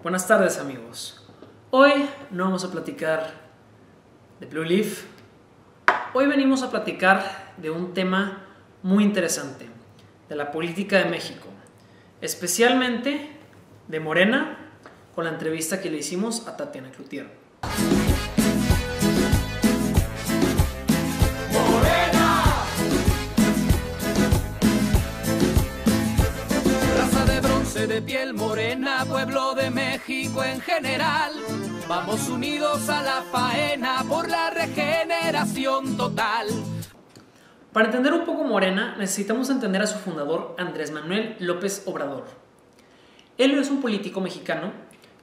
Buenas tardes, amigos. Hoy no vamos a platicar de Blue Leaf. Hoy venimos a platicar de un tema muy interesante, de la política de México, especialmente de Morena, con la entrevista que le hicimos a Tatiana Cloutier. De piel morena, pueblo de México en general, vamos unidos a la faena por la regeneración total. Para entender un poco Morena, necesitamos entender a su fundador, Andrés Manuel López Obrador. Él es un político mexicano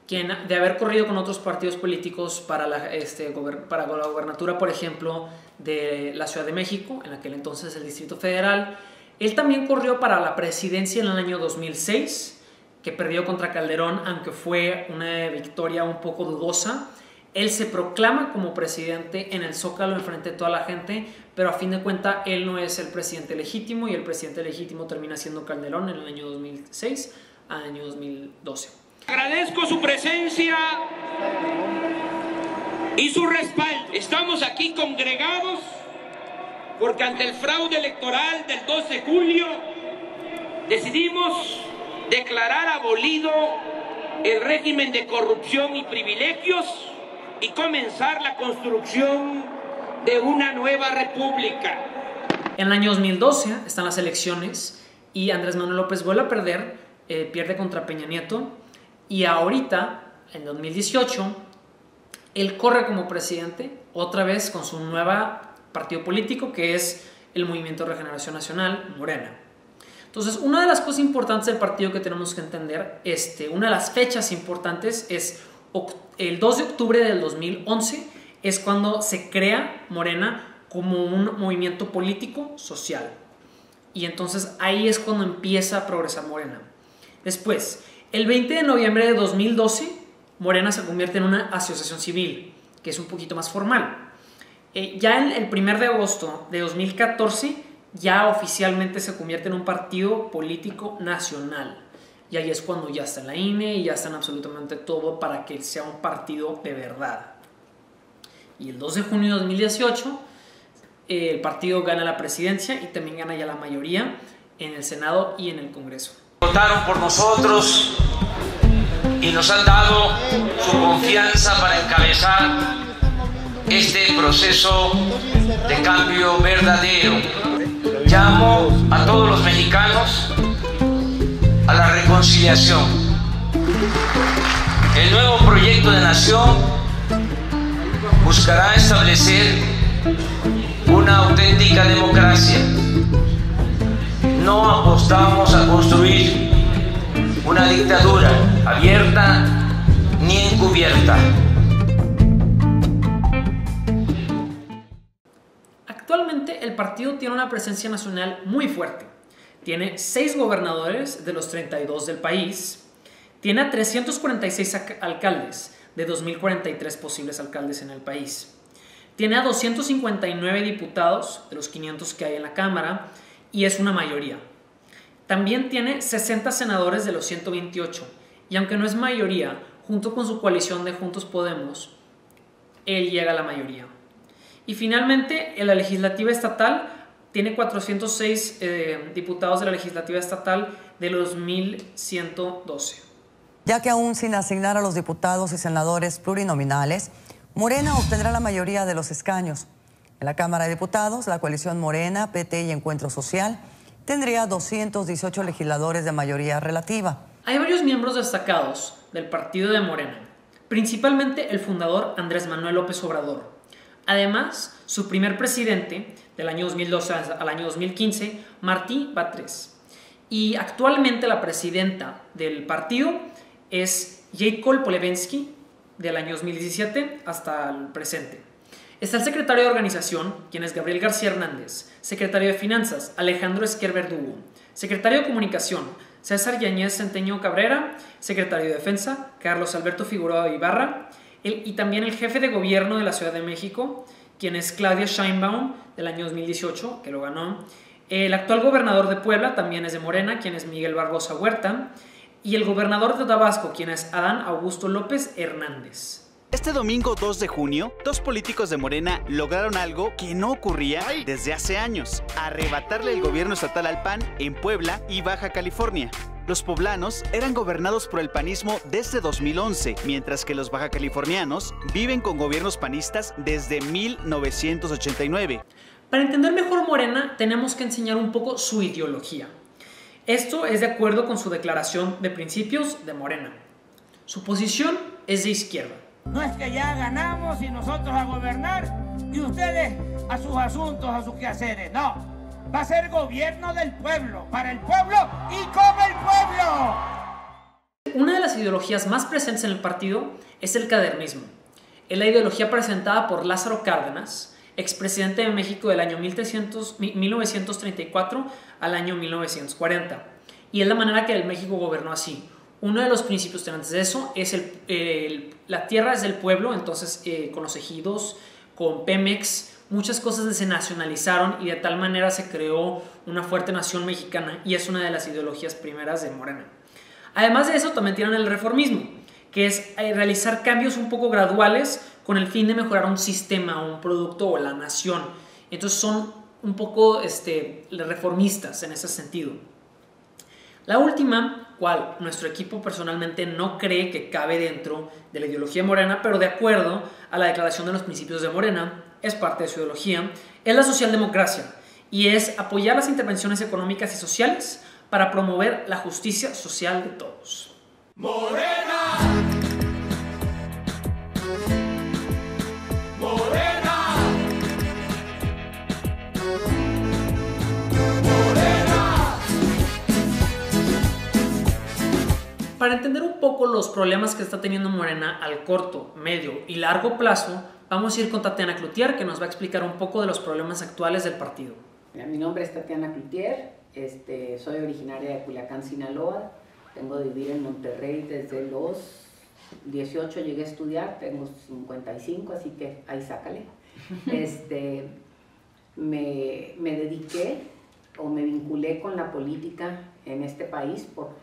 quien, de haber corrido con otros partidos políticos para la gobernatura, por ejemplo, de la Ciudad de México, en aquel entonces el Distrito Federal, él también corrió para la presidencia en el año 2006, que perdió contra Calderón, aunque fue una victoria un poco dudosa. Él se proclama como presidente en el Zócalo enfrente de toda la gente, pero a fin de cuentas él no es el presidente legítimo, y el presidente legítimo termina siendo Calderón en el año 2006 al año 2012. Agradezco su presencia y su respaldo. Estamos aquí congregados porque ante el fraude electoral del 12 de julio decidimos declarar abolido el régimen de corrupción y privilegios y comenzar la construcción de una nueva república. En el año 2012 están las elecciones y Andrés Manuel López vuelve a perder, pierde contra Peña Nieto, y ahorita, en 2018, él corre como presidente otra vez con su nuevo partido político, que es el Movimiento de Regeneración Nacional, Morena. Entonces, una de las cosas importantes del partido que tenemos que entender, una de las fechas importantes es el 2 de octubre del 2011, es cuando se crea Morena como un movimiento político social. Y entonces ahí es cuando empieza a progresar Morena. Después, el 20 de noviembre de 2012, Morena se convierte en una asociación civil, que es un poquito más formal. Ya el 1 de agosto de 2014, ya oficialmente se convierte en un partido político nacional. Y ahí es cuando ya está en la INE y ya está en absolutamente todo para que sea un partido de verdad. Y el 2 de junio de 2018, el partido gana la presidencia y también gana ya la mayoría en el Senado y en el Congreso. Votaron por nosotros y nos han dado su confianza para encabezar este proceso de cambio verdadero. Llamo a todos los mexicanos a la reconciliación. El nuevo proyecto de nación buscará establecer una auténtica democracia. No apostamos a construir una dictadura abierta ni encubierta. Actualmente el partido tiene una presencia nacional muy fuerte. Tiene 6 gobernadores de los 32 del país. Tiene a 346 alcaldes de 2043 posibles alcaldes en el país. Tiene a 259 diputados de los 500 que hay en la Cámara y es una mayoría. También tiene 60 senadores de los 128 y aunque no es mayoría, junto con su coalición de Juntos Podemos, él llega a la mayoría. Y finalmente, en la legislativa estatal, tiene 406 diputados de la legislativa estatal de los 1.112. Ya que aún sin asignar a los diputados y senadores plurinominales, Morena obtendrá la mayoría de los escaños. En la Cámara de Diputados, la coalición Morena, PT y Encuentro Social tendría 218 legisladores de mayoría relativa. Hay varios miembros destacados del partido de Morena, principalmente el fundador Andrés Manuel López Obrador. Además, su primer presidente, del año 2012 al año 2015, Martí Batres. Y actualmente la presidenta del partido es Jacob Polevensky, del año 2017 hasta el presente. Está el secretario de Organización, quien es Gabriel García Hernández, secretario de Finanzas, Alejandro Esquer Verdugo, secretario de Comunicación, César Yáñez Centeño Cabrera, secretario de Defensa, Carlos Alberto Figueroa Ibarra, y también el jefe de gobierno de la Ciudad de México, quien es Claudia Sheinbaum, del año 2018, que lo ganó. El actual gobernador de Puebla también es de Morena, quien es Miguel Barbosa Huerta. y el gobernador de Tabasco, quien es Adán Augusto López Hernández. Este domingo 2 de junio, dos políticos de Morena lograron algo que no ocurría desde hace años: arrebatarle el gobierno estatal al PAN en Puebla y Baja California. Los poblanos eran gobernados por el panismo desde 2011, mientras que los bajacalifornianos viven con gobiernos panistas desde 1989. Para entender mejor Morena, tenemos que enseñar un poco su ideología. Esto es de acuerdo con su declaración de principios de Morena. Su posición es de izquierda. No es que ya ganamos y nosotros a gobernar y ustedes a sus asuntos, a sus quehaceres. No, va a ser gobierno del pueblo, para el pueblo y con el pueblo. Una de las ideologías más presentes en el partido es el cadernismo. Es la ideología presentada por Lázaro Cárdenas, expresidente de México del año 1934 al año 1940. Y es la manera que el México gobernó así. Uno de los principios tenantes de eso es la tierra es del pueblo, entonces con los ejidos, con Pemex, muchas cosas se nacionalizaron y de tal manera se creó una fuerte nación mexicana, y es una de las ideologías primeras de Morena. Además de eso, también tienen el reformismo, que es realizar cambios un poco graduales con el fin de mejorar un sistema, un producto o la nación. Entonces son un poco reformistas en ese sentido. La última, cual nuestro equipo personalmente no cree que cabe dentro de la ideología Morena, pero de acuerdo a la declaración de los principios de Morena, es parte de su ideología, es la socialdemocracia, y es apoyar las intervenciones económicas y sociales para promover la justicia social de todos. Morena. Para entender un poco los problemas que está teniendo Morena al corto, medio y largo plazo, vamos a ir con Tatiana Cloutier, que nos va a explicar un poco de los problemas actuales del partido. Mi nombre es Tatiana Cloutier, soy originaria de Culiacán, Sinaloa, vengo de vivir en Monterrey desde los 18, llegué a estudiar, tengo 55, así que ahí sácale. Me dediqué o me vinculé con la política en este país por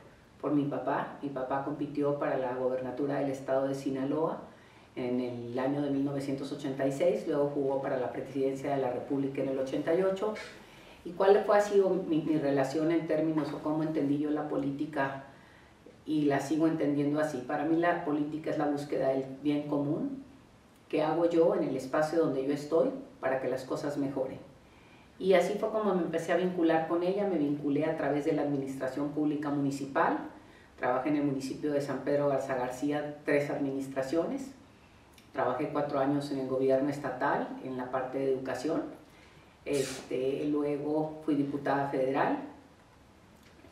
mi papá. Mi papá compitió para la gobernatura del estado de Sinaloa en el año de 1986, luego jugó para la presidencia de la República en el 88. ¿Y cuál ha sido mi relación en términos o cómo entendí yo la política? Y la sigo entendiendo así. Para mí la política es la búsqueda del bien común. ¿Qué hago yo en el espacio donde yo estoy para que las cosas mejoren? Y así fue como me empecé a vincular con ella. Me vinculé a través de la administración pública municipal. Trabajé en el municipio de San Pedro Garza García 3 administraciones. Trabajé 4 años en el gobierno estatal, en la parte de educación. Luego fui diputada federal.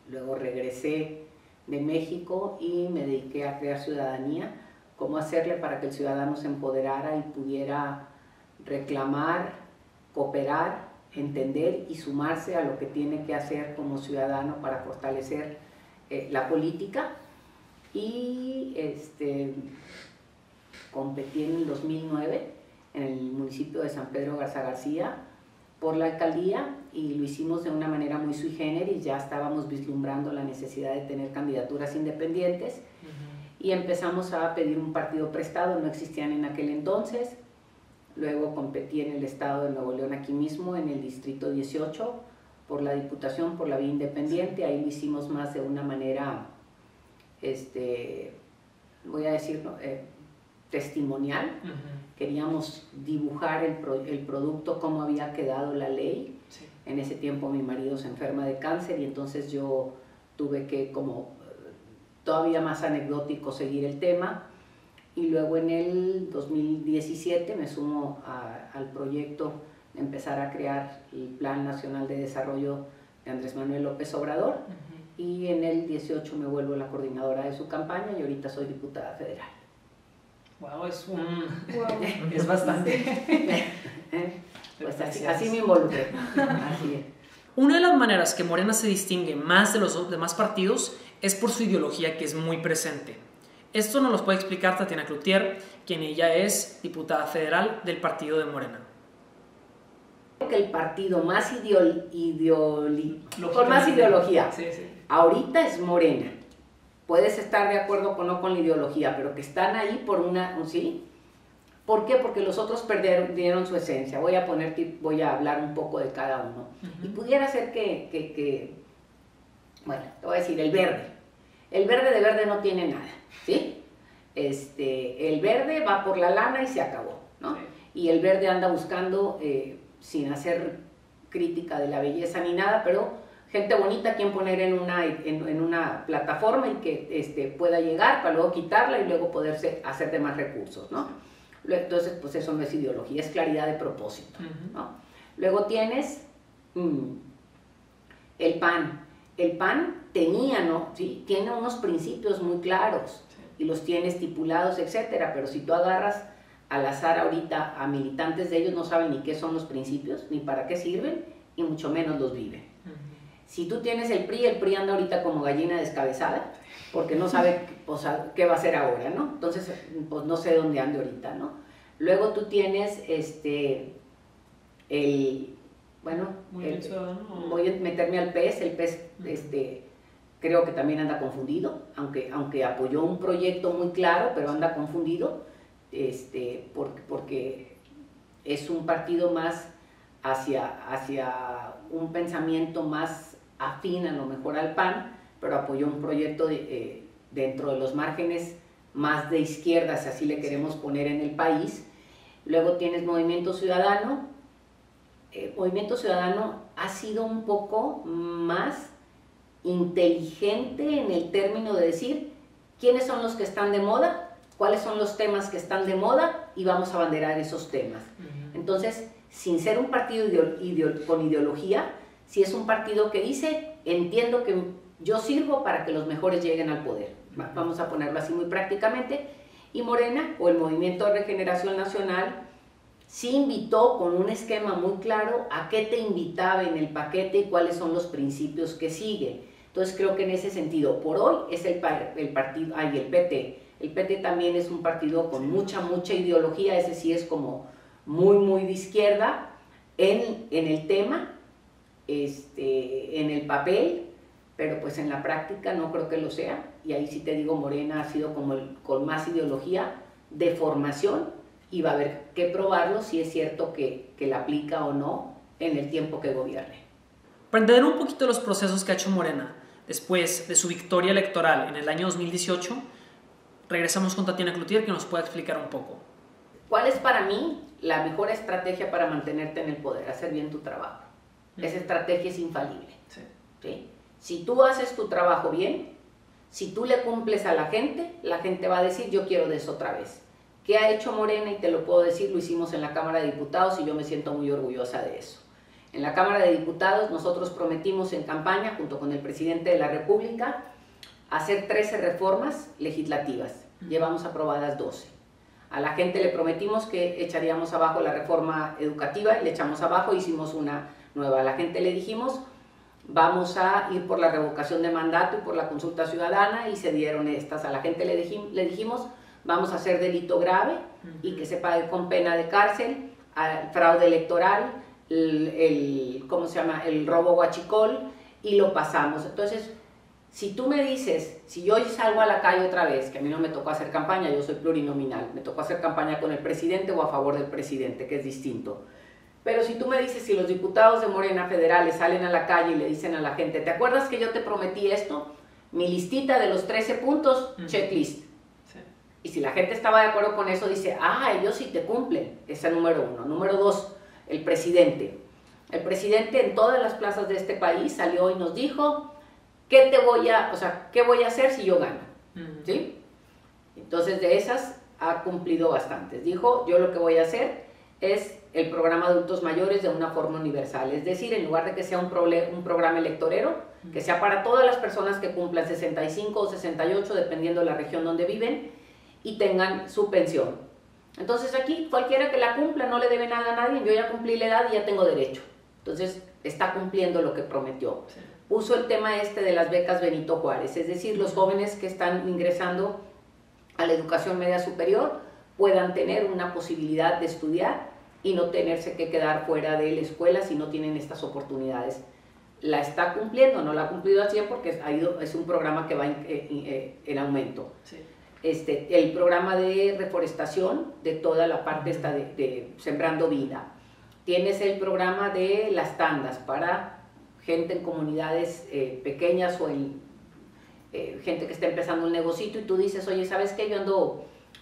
Luego regresé de México y me dediqué a crear ciudadanía. Cómo hacerle para que el ciudadano se empoderara y pudiera reclamar, cooperar, entender y sumarse a lo que tiene que hacer como ciudadano para fortalecer la política. Y competí en el 2009 en el municipio de San Pedro Garza García por la alcaldía, y lo hicimos de una manera muy sui generis. Ya estábamos vislumbrando la necesidad de tener candidaturas independientes y empezamos a pedir un partido prestado, no existían en aquel entonces. Luego competí en el estado de Nuevo León, aquí mismo, en el distrito 18, por la diputación, por la vía independiente. Ahí lo hicimos más de una manera, voy a decirlo, testimonial. Queríamos dibujar el producto, cómo había quedado la ley. Sí. En ese tiempo mi marido se enferma de cáncer y entonces yo tuve que, como todavía más anecdótico, seguir el tema. Y luego en el 2017 me sumo al proyecto de empezar a crear el Plan Nacional de Desarrollo de Andrés Manuel López Obrador. Y en el 18 me vuelvo la coordinadora de su campaña y ahorita soy diputada federal. Wow, es bastante. Pues así me involucré. Así es. Una de las maneras que Morena se distingue más de los demás partidos es por su ideología, que es muy presente. Esto nos lo puede explicar Tatiana Cloutier, quien ella es diputada federal del partido de Morena. Que el partido más con más ideología ahorita es Morena, puedes estar de acuerdo o no con la ideología, pero que están ahí por ¿sí? ¿Por qué? Porque los otros perdieron su esencia. Voy a hablar un poco de cada uno. Y pudiera ser bueno, te voy a decir, el verde. El verde de verde no tiene nada, ¿sí? El verde va por la lana y se acabó, ¿no? Sí. Y el verde anda buscando, sin hacer crítica de la belleza ni nada, pero gente bonita a quien poner en una plataforma y que pueda llegar para luego quitarla y luego poderse hacer de más recursos, ¿no? Entonces, pues eso no es ideología, es claridad de propósito, ¿no? Luego tienes el PAN. El PAN tenía, ¿no? ¿Sí? Tiene unos principios muy claros y los tiene estipulados, etcétera, pero si tú agarras al azar ahorita a militantes de ellos, no saben ni qué son los principios, ni para qué sirven, y mucho menos los viven. Si tú tienes el PRI anda ahorita como gallina descabezada, porque no sabe qué va a hacer ahora, ¿no? Entonces, pues no sé dónde ande ahorita, ¿no? Luego tú tienes voy a meterme al PES, el PES creo que también anda confundido, aunque apoyó un proyecto muy claro, pero anda confundido, porque es un partido más hacia un pensamiento más afín a lo mejor al PAN, pero apoyó un proyecto dentro de los márgenes más de izquierda, si así le queremos poner en el país. Luego tienes Movimiento Ciudadano. Movimiento Ciudadano ha sido un poco más inteligente en el término de decir quiénes son los que están de moda, cuáles son los temas que están de moda y vamos a abanderar esos temas. Entonces, sin ser un partido con ideología, si es un partido que dice, entiendo que yo sirvo para que los mejores lleguen al poder. Vamos a ponerlo así muy prácticamente. Y Morena, o el Movimiento de Regeneración Nacional, sí invitó con un esquema muy claro a qué te invitaba en el paquete y cuáles son los principios que sigue. Entonces creo que en ese sentido, por hoy es el partido, el PT. El PT también es un partido con mucha ideología, ese sí es como muy de izquierda en el tema, en el papel, pero pues en la práctica no creo que lo sea. Y ahí sí te digo, Morena ha sido como con más ideología de formación, y va a haber que probarlo si es cierto que la aplica o no en el tiempo que gobierne. Para entender un poquito los procesos que ha hecho Morena después de su victoria electoral en el año 2018, regresamos con Tatiana Cloutier, que nos pueda explicar un poco. ¿Cuál es para mí la mejor estrategia para mantenerte en el poder? Hacer bien tu trabajo. Esa estrategia es infalible. ¿Sí? Si tú haces tu trabajo bien, si tú le cumples a la gente va a decir, yo quiero de eso otra vez. ¿Qué ha hecho Morena? Y te lo puedo decir, lo hicimos en la Cámara de Diputados y yo me siento muy orgullosa de eso. En la Cámara de Diputados nosotros prometimos en campaña, junto con el presidente de la República, hacer 13 reformas legislativas. Llevamos aprobadas 12. A la gente le prometimos que echaríamos abajo la reforma educativa y le echamos abajo, hicimos una nueva. A la gente le dijimos, vamos a ir por la revocación de mandato y por la consulta ciudadana, y se dieron estas. A la gente le dijimos, vamos a hacer delito grave y que se pague con pena de cárcel, al fraude electoral, el robo huachicol, y lo pasamos. Entonces, si tú me dices, si yo salgo a la calle otra vez, que a mí no me tocó hacer campaña, yo soy plurinominal, me tocó hacer campaña con el presidente o a favor del presidente, que es distinto. Pero si tú me dices, si los diputados de Morena federales salen a la calle y le dicen a la gente, ¿te acuerdas que yo te prometí esto? Mi listita de los 13 puntos, checklist. Y si la gente estaba de acuerdo con eso, dice, ellos sí te cumplen. Ese número 1. Número 2, el presidente. El presidente en todas las plazas de este país salió y nos dijo, ¿qué voy a hacer si yo gano? ¿Sí? Entonces de esas ha cumplido bastantes. Dijo, yo lo que voy a hacer es el programa de adultos mayores de una forma universal. Es decir, en lugar de que sea un programa electorero, que sea para todas las personas que cumplan 65 o 68, dependiendo de la región donde viven, y tengan su pensión. Entonces aquí cualquiera que la cumpla no le debe nada a nadie, yo ya cumplí la edad y ya tengo derecho. Entonces está cumpliendo lo que prometió. Puso el tema de las becas Benito Juárez, es decir, los jóvenes que están ingresando a la educación media superior puedan tener una posibilidad de estudiar y no tenerse que quedar fuera de la escuela si no tienen estas oportunidades. la está cumpliendo, no la ha cumplido al 100 porque es un programa que va en aumento. Sí. El programa de reforestación de toda la parte esta de Sembrando Vida. Tienes el programa de las tandas para gente en comunidades pequeñas o gente que está empezando un negocito y tú dices, oye, ¿sabes qué?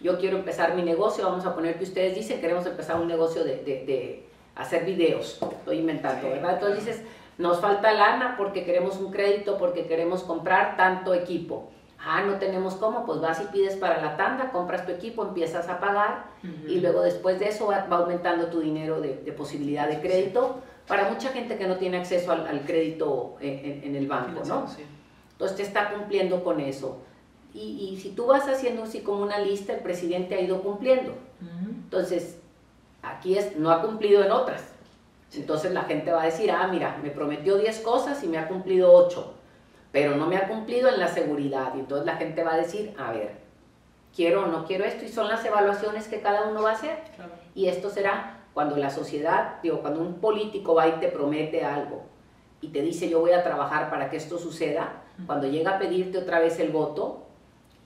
Yo quiero empezar mi negocio, vamos a poner que ustedes dicen, queremos empezar un negocio de hacer videos, estoy inventando, ¿verdad? Entonces dices, nos falta lana porque queremos un crédito, porque queremos comprar tanto equipo. Ah, no tenemos cómo, pues vas y pides para la tanda, compras tu equipo, empiezas a pagar y luego después de eso va aumentando tu dinero de posibilidad de crédito para mucha gente que no tiene acceso al crédito en el banco, ¿no? Sí. Entonces te está cumpliendo con eso. Y si tú vas haciendo así como una lista, el presidente ha ido cumpliendo. Entonces, aquí no ha cumplido en otras. Entonces la gente va a decir, ah, mira, me prometió 10 cosas y me ha cumplido 8, pero no me ha cumplido en la seguridad. Y entonces la gente va a decir, a ver, quiero o no quiero esto, y son las evaluaciones que cada uno va a hacer. Claro. Y esto será cuando la sociedad, cuando un político va y te promete algo y te dice, yo voy a trabajar para que esto suceda, cuando llega a pedirte otra vez el voto,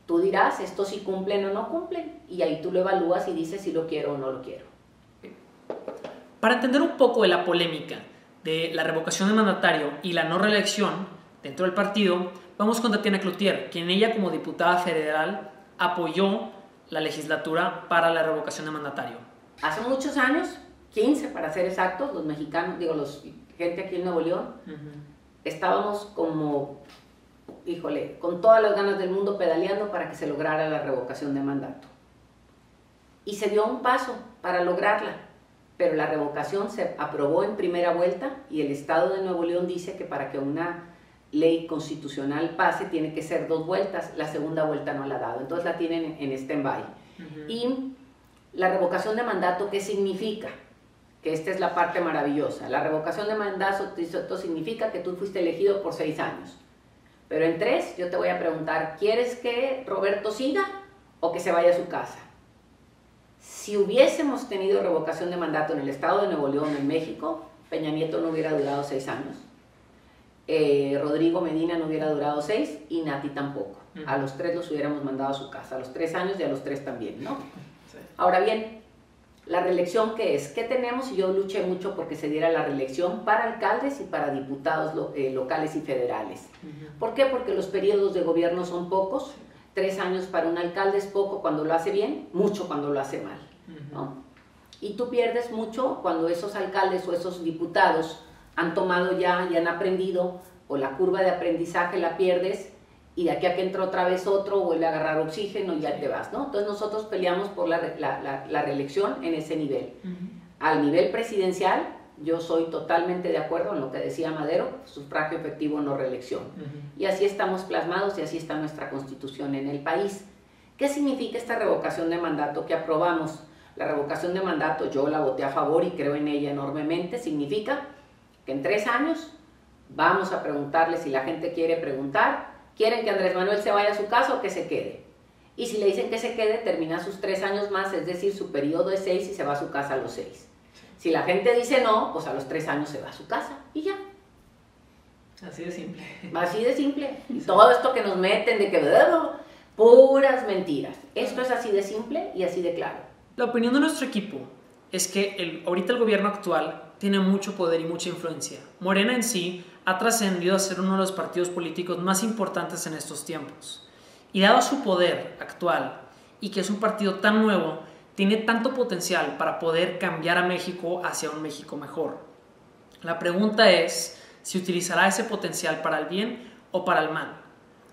tú dirás, esto sí cumplen o no cumplen, y ahí tú lo evalúas y dices si lo quiero o no lo quiero. Para entender un poco de la polémica de la revocación de mandatario y la no reelección dentro del partido, vamos con Tatiana Cloutier, quien ella como diputada federal apoyó la legislatura para la revocación de mandatario. Hace muchos años, 15 para ser exactos, los mexicanos, gente aquí en Nuevo León, estábamos como, híjole, con todas las ganas del mundo pedaleando para que se lograra la revocación de mandato. Y se dio un paso para lograrla, pero la revocación se aprobó en primera vuelta y el Estado de Nuevo León dice que para que una ley constitucional pase tiene que ser 2 vueltas, la segunda vuelta no la ha dado, entonces la tienen en stand-by. Y la revocación de mandato, ¿qué significa? Que esta es la parte maravillosa. La revocación de mandato significa que tú fuiste elegido por 6 años, pero en 3 yo te voy a preguntar, ¿quieres que Roberto siga o que se vaya a su casa? Si hubiésemos tenido revocación de mandato en el Estado de Nuevo León, en México, Peña Nieto no hubiera durado 6 años, Rodrigo Medina no hubiera durado 6 y Nati tampoco. A los 3 los hubiéramos mandado a su casa, a los 3 años y a los 3 también, ¿no? Sí. Ahora bien, ¿la reelección qué es? ¿Qué tenemos? Y yo luché mucho porque se diera la reelección para alcaldes y para diputados locales y federales. ¿Por qué? Porque los periodos de gobierno son pocos. 3 años para un alcalde es poco cuando lo hace bien, mucho cuando lo hace mal, ¿no? Y tú pierdes mucho cuando esos alcaldes o esos diputados han tomado ya y han aprendido, o la curva de aprendizaje la pierdes, y de aquí a que entra otra vez otro, vuelve a agarrar oxígeno y ya te vas, ¿no? Entonces nosotros peleamos por la reelección en ese nivel. Al nivel presidencial, yo soy totalmente de acuerdo en lo que decía Madero, sufragio efectivo, no reelección. Y así estamos plasmados y así está nuestra Constitución en el país. ¿Qué significa esta revocación de mandato que aprobamos? La revocación de mandato, yo la voté a favor y creo en ella enormemente, significa que en 3 años vamos a preguntarle si la gente quiere preguntar, ¿quieren que Andrés Manuel se vaya a su casa o que se quede? Y si le dicen que se quede, termina sus 3 años más, es decir, su periodo es 6 y se va a su casa a los 6. Si la gente dice no, pues a los 3 años se va a su casa y ya. Así de simple. Así de simple. Y todo esto que nos meten de que puras mentiras. Esto es así de simple y así de claro. La opinión de nuestro equipo es que ahorita el gobierno actual tiene mucho poder y mucha influencia. Morena en sí ha trascendido a ser uno de los partidos políticos más importantes en estos tiempos. Y dado su poder actual y que es un partido tan nuevo, tiene tanto potencial para poder cambiar a México hacia un México mejor. La pregunta es si utilizará ese potencial para el bien o para el mal.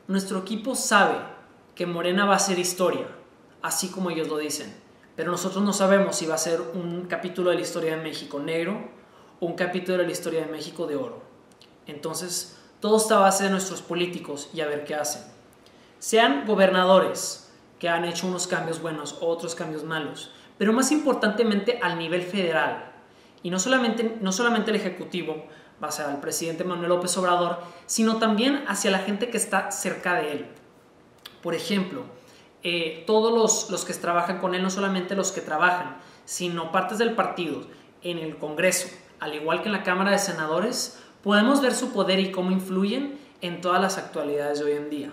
Nuestro equipo sabe que Morena va a ser historia, así como ellos lo dicen, pero nosotros no sabemos si va a ser un capítulo de la historia de México negro o un capítulo de la historia de México de oro. Entonces, todo está a base de nuestros políticos y a ver qué hacen. Sean gobernadores que han hecho unos cambios buenos o otros cambios malos, pero más importantemente al nivel federal. Y no solamente el Ejecutivo, va a ser al presidente Manuel López Obrador, sino también hacia la gente que está cerca de él. Por ejemplo, todos los que trabajan con él, no solamente los que trabajan, sino partes del partido en el Congreso, al igual que en la Cámara de Senadores, podemos ver su poder y cómo influyen en todas las actualidades de hoy en día.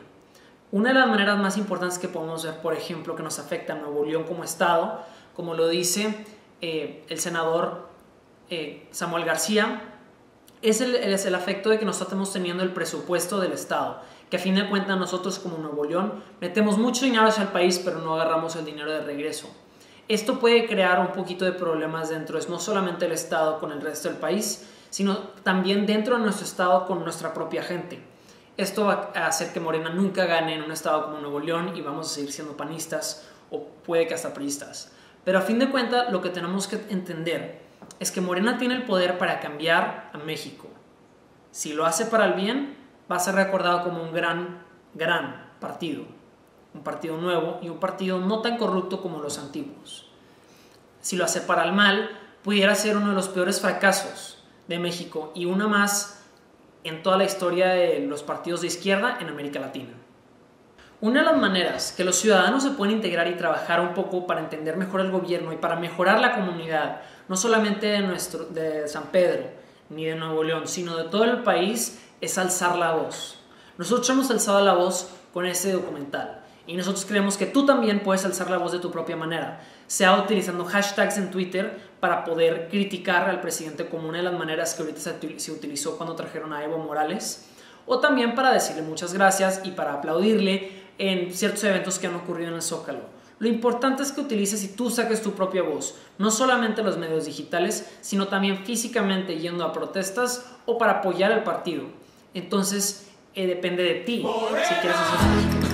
Una de las maneras más importantes que podemos ver, por ejemplo, que nos afecta a Nuevo León como estado, como lo dice el senador Samuel García, es el afecto de que nosotros estamos teniendo el presupuesto del estado, que a fin de cuentas nosotros como Nuevo León metemos mucho dinero hacia el país, pero no agarramos el dinero de regreso. Esto puede crear un poquito de problemas dentro, no solamente el estado con el resto del país, sino también dentro de nuestro estado con nuestra propia gente. Esto va a hacer que Morena nunca gane en un estado como Nuevo León y vamos a seguir siendo panistas o puede que hasta priistas. Pero a fin de cuentas lo que tenemos que entender es que Morena tiene el poder para cambiar a México. Si lo hace para el bien, va a ser recordado como un gran partido. Un partido nuevo y un partido no tan corrupto como los antiguos. Si lo hace para el mal, pudiera ser uno de los peores fracasos de México y una más en toda la historia de los partidos de izquierda en América Latina. Una de las maneras que los ciudadanos se pueden integrar y trabajar un poco para entender mejor el gobierno y para mejorar la comunidad, no solamente de San Pedro ni de Nuevo León, sino de todo el país, es alzar la voz. Nosotros hemos alzado la voz con este documental y nosotros creemos que tú también puedes alzar la voz de tu propia manera, sea utilizando hashtags en Twitter para poder criticar al presidente como una de las maneras que ahorita se utilizó cuando trajeron a Evo Morales, o también para decirle muchas gracias y para aplaudirle en ciertos eventos que han ocurrido en el Zócalo. Lo importante es que utilices y tú saques tu propia voz, no solamente en los medios digitales, sino también físicamente yendo a protestas o para apoyar al partido. Entonces, depende de ti si quieres hacer